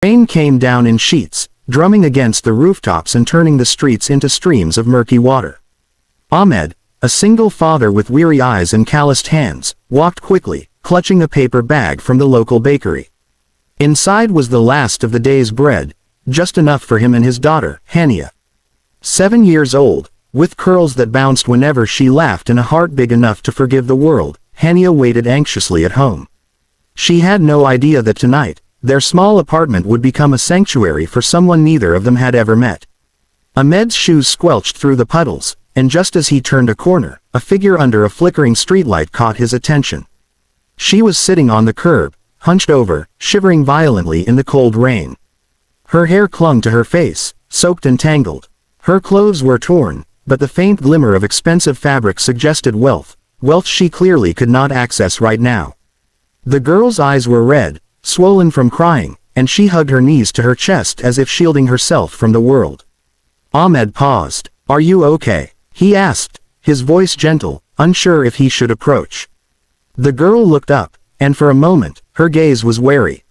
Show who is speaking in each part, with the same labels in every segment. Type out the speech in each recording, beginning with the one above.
Speaker 1: Rain came down in sheets, drumming against the rooftops and turning the streets into streams of murky water. Ahmed, a single father with weary eyes and calloused hands, walked quickly, clutching a paper bag from the local bakery. Inside was the last of the day's bread, just enough for him and his daughter, Hania. 7 years old, with curls that bounced whenever she laughed and a heart big enough to forgive the world, Hania waited anxiously at home. She had no idea that tonight, their small apartment would become a sanctuary for someone neither of them had ever met. Ahmed's shoes squelched through the puddles, and just as he turned a corner, a figure under a flickering streetlight caught his attention. She was sitting on the curb, hunched over, shivering violently in the cold rain. Her hair clung to her face, soaked and tangled. Her clothes were torn, but the faint glimmer of expensive fabric suggested wealth she clearly could not access right now. The girl's eyes were red, swollen from crying, and she hugged her knees to her chest as if shielding herself from the world. Ahmed paused. "Are you okay?" he asked, his voice gentle, unsure if he should approach. The girl looked up, and for a moment, her gaze was wary.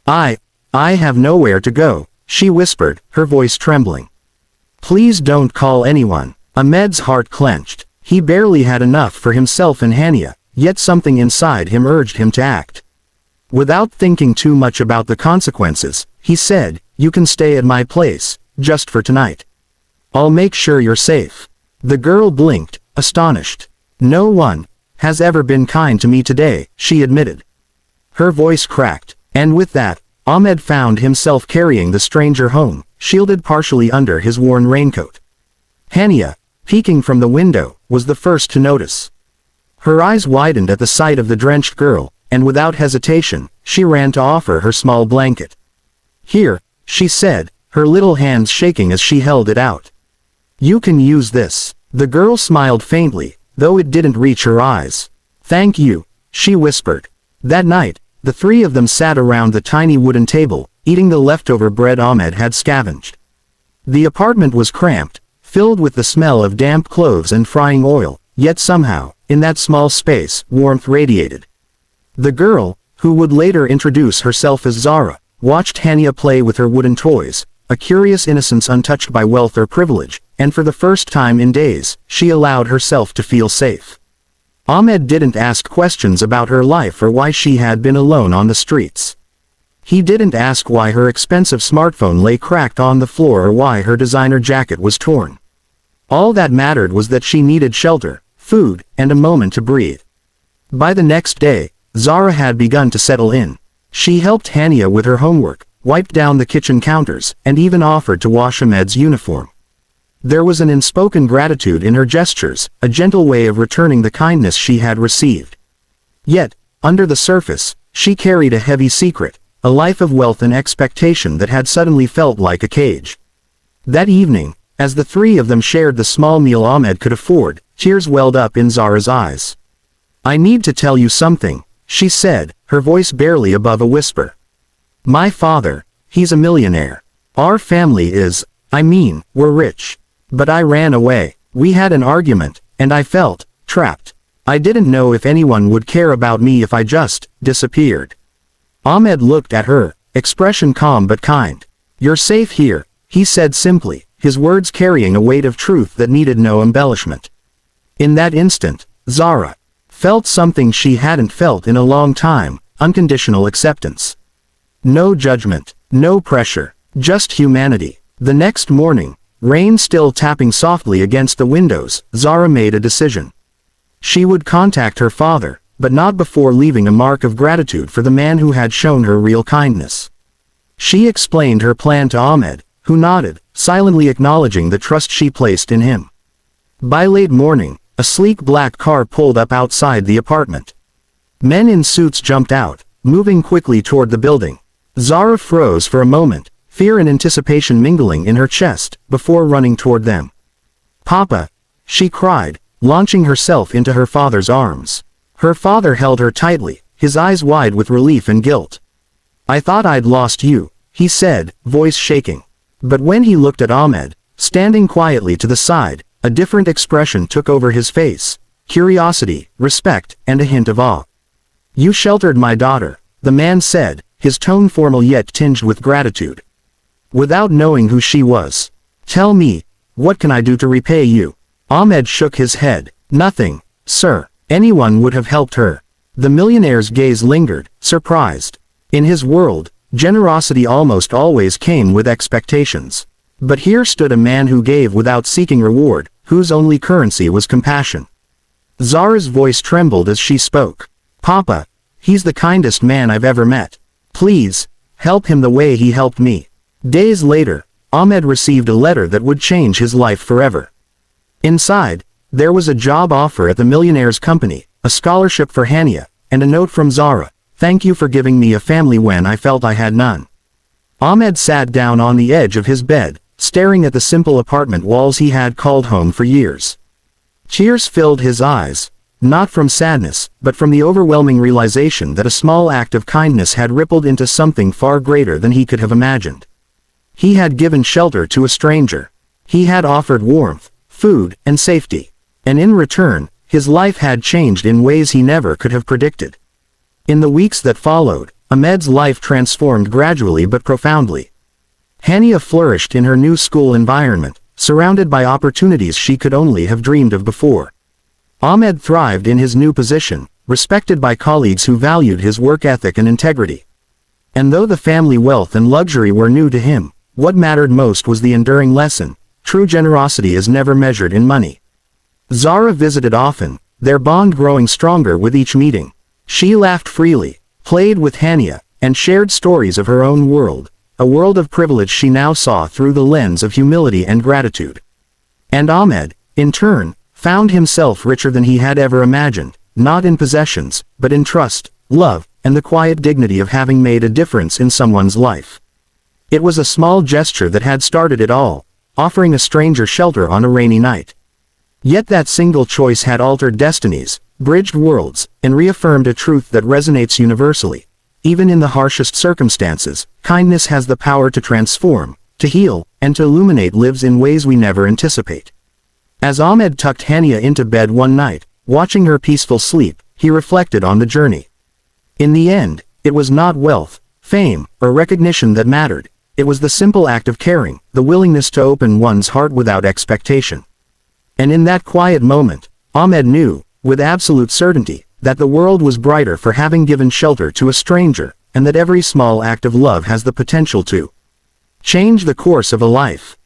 Speaker 1: I have nowhere to go," she whispered, her voice trembling. "Please don't call anyone." Ahmed's heart clenched. He barely had enough for himself and Hania, yet something inside him urged him to act. Without thinking too much about the consequences, he said, "You can stay at my place, just for tonight. I'll make sure you're safe." The girl blinked, astonished. "No one has ever been kind to me today," she admitted. Her voice cracked, and with that, Ahmed found himself carrying the stranger home, shielded partially under his worn raincoat. Hania, peeking from the window, was the first to notice. Her eyes widened at the sight of the drenched girl, and without hesitation, she ran to offer her small blanket. "Here," she said, her little hands shaking as she held it out. "You can use this." The girl smiled faintly, though it didn't reach her eyes. "Thank you," she whispered. That night, the three of them sat around the tiny wooden table, eating the leftover bread Ahmed had scavenged. The apartment was cramped, filled with the smell of damp clothes and frying oil, yet somehow, in that small space, warmth radiated. The girl, who would later introduce herself as Zara, watched Hania play with her wooden toys, a curious innocence untouched by wealth or privilege, and for the first time in days, she allowed herself to feel safe. Ahmed didn't ask questions about her life or why she had been alone on the streets. He didn't ask why her expensive smartphone lay cracked on the floor or why her designer jacket was torn. All that mattered was that she needed shelter, food, and a moment to breathe. By the next day, Zara had begun to settle in. She helped Hania with her homework, wiped down the kitchen counters, and even offered to wash Ahmed's uniform. There was an unspoken gratitude in her gestures, a gentle way of returning the kindness she had received. Yet, under the surface, she carried a heavy secret, a life of wealth and expectation that had suddenly felt like a cage. That evening, as the three of them shared the small meal Ahmed could afford, tears welled up in Zara's eyes. "I need to tell you something," she said, her voice barely above a whisper. "My father, he's a millionaire. Our family is, we're rich. But I ran away. We had an argument, and I felt trapped. I didn't know if anyone would care about me if I just disappeared." Ahmed looked at her, expression calm but kind. "You're safe here," he said simply, his words carrying a weight of truth that needed no embellishment. In that instant, Zara felt something she hadn't felt in a long time, unconditional acceptance. No judgment, no pressure, just humanity. The next morning, rain still tapping softly against the windows, Zara made a decision. She would contact her father, but not before leaving a mark of gratitude for the man who had shown her real kindness. She explained her plan to Ahmed, who nodded, silently acknowledging the trust she placed in him. By late morning, a sleek black car pulled up outside the apartment. Men in suits jumped out, moving quickly toward the building. Zara froze for a moment, fear and anticipation mingling in her chest, before running toward them. "Papa!" she cried, launching herself into her father's arms. Her father held her tightly, his eyes wide with relief and guilt. "I thought I'd lost you," he said, voice shaking. But when he looked at Ahmed, standing quietly to the side, a different expression took over his face: curiosity, respect, and a hint of awe. "You sheltered my daughter," the man said, his tone formal yet tinged with gratitude. Without knowing who she was. "Tell me, what can I do to repay you?" Ahmed shook his head. "Nothing, sir." Anyone would have helped her. The millionaire's gaze lingered, surprised. In his world, generosity almost always came with expectations. But here stood a man who gave without seeking reward, whose only currency was compassion. Zara's voice trembled as she spoke. "Papa, he's the kindest man I've ever met. Please, help him the way he helped me." Days later, Ahmed received a letter that would change his life forever. Inside, there was a job offer at the Millionaire's company, a scholarship for Hania, and a note from Zara. "Thank you for giving me a family when I felt I had none." Ahmed sat down on the edge of his bed, staring at the simple apartment walls he had called home for years. Tears filled his eyes, not from sadness, but from the overwhelming realization that a small act of kindness had rippled into something far greater than he could have imagined. He had given shelter to a stranger. He had offered warmth, food, and safety. And in return, his life had changed in ways he never could have predicted. In the weeks that followed, Ahmed's life transformed gradually but profoundly. Hania flourished in her new school environment, surrounded by opportunities she could only have dreamed of before. Ahmed thrived in his new position, respected by colleagues who valued his work ethic and integrity. And though the family wealth and luxury were new to him, what mattered most was the enduring lesson: true generosity is never measured in money. Zara visited often, their bond growing stronger with each meeting. She laughed freely, played with Hania, and shared stories of her own world, a world of privilege she now saw through the lens of humility and gratitude. And Ahmed, in turn, found himself richer than he had ever imagined, not in possessions, but in trust, love, and the quiet dignity of having made a difference in someone's life. It was a small gesture that had started it all, offering a stranger shelter on a rainy night. Yet that single choice had altered destinies, bridged worlds, and reaffirmed a truth that resonates universally. Even in the harshest circumstances, kindness has the power to transform, to heal, and to illuminate lives in ways we never anticipate. As Ahmed tucked Hania into bed one night, watching her peaceful sleep, he reflected on the journey. In the end, it was not wealth, fame, or recognition that mattered. It was the simple act of caring, the willingness to open one's heart without expectation. And in that quiet moment, Ahmed knew, with absolute certainty, that the world was brighter for having given shelter to a stranger, and that every small act of love has the potential to change the course of a life.